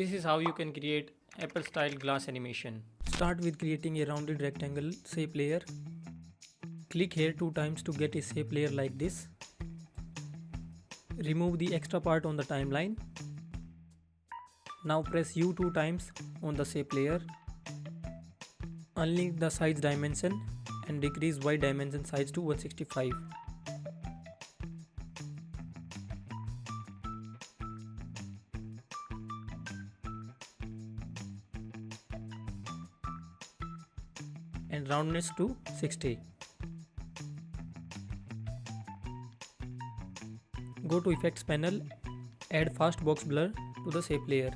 This is how you can create Apple style glass animation. Start with creating a rounded rectangle shape layer. Click here 2 times to get a shape layer like this. Remove the extra part on the timeline. Now press U 2 times on the shape layer. Unlink the size dimension and decrease Y dimension size to 165. And roundness to 60. Go to Effects panel, add Fast Box Blur to the shape layer.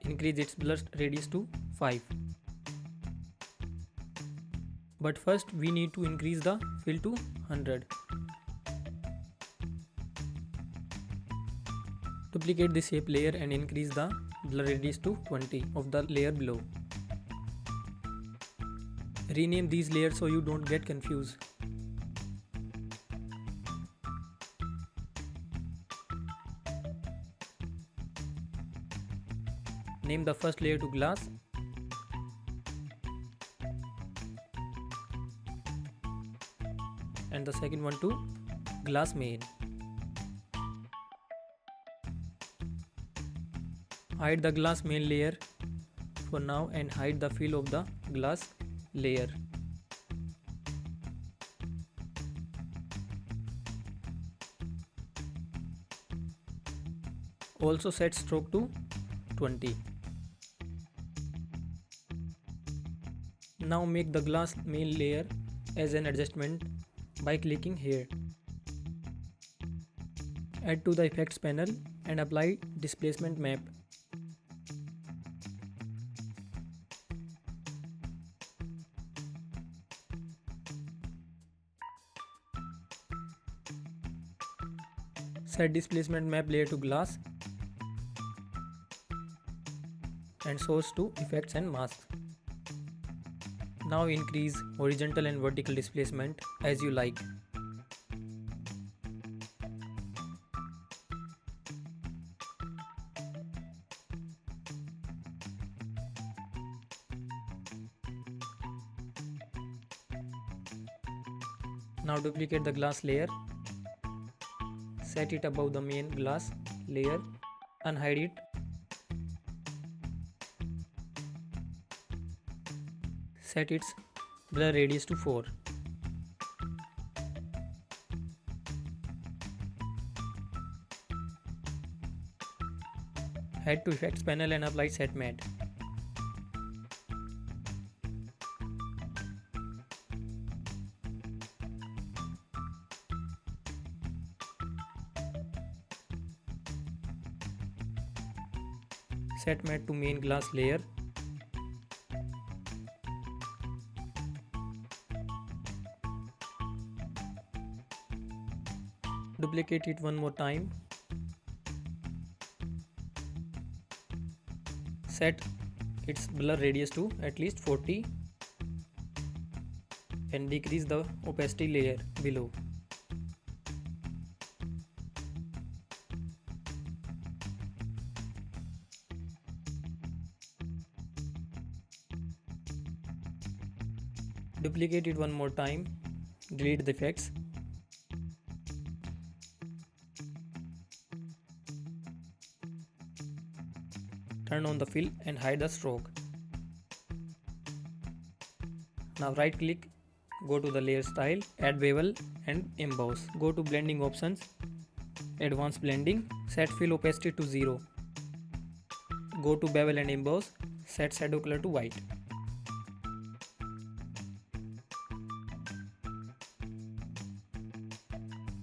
Increase its blur radius to 5. But first we need to increase the fill to 100. Duplicate the shape layer and increase the blur radius to 20 of the layer below. Rename these layers so you don't get confused. Name the first layer to glass. And the second one to glass main. Hide the glass main layer for now and hide the fill of the glass layer. Also set stroke to 20. Now make the glass main layer as an adjustment by clicking here. Add to the effects panel and apply displacement map. Set displacement map layer to glass and source to effects and masks. Now increase horizontal and vertical displacement as you like. Now duplicate the glass layer. Set it above the main glass layer. Unhide it. Set its blur radius to 4. Head to effects panel and apply set matte. Set matte to main glass layer. Duplicate it one more time. Set its blur radius to at least 40 and decrease the opacity layer below. Duplicate it one more time. Delete the effects. Turn on the fill and hide the stroke. Now right click, go to the layer style, add bevel and emboss. Go to blending options, advanced blending, set fill opacity to 0. Go to bevel and emboss, set shadow color to white.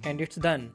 And it's done.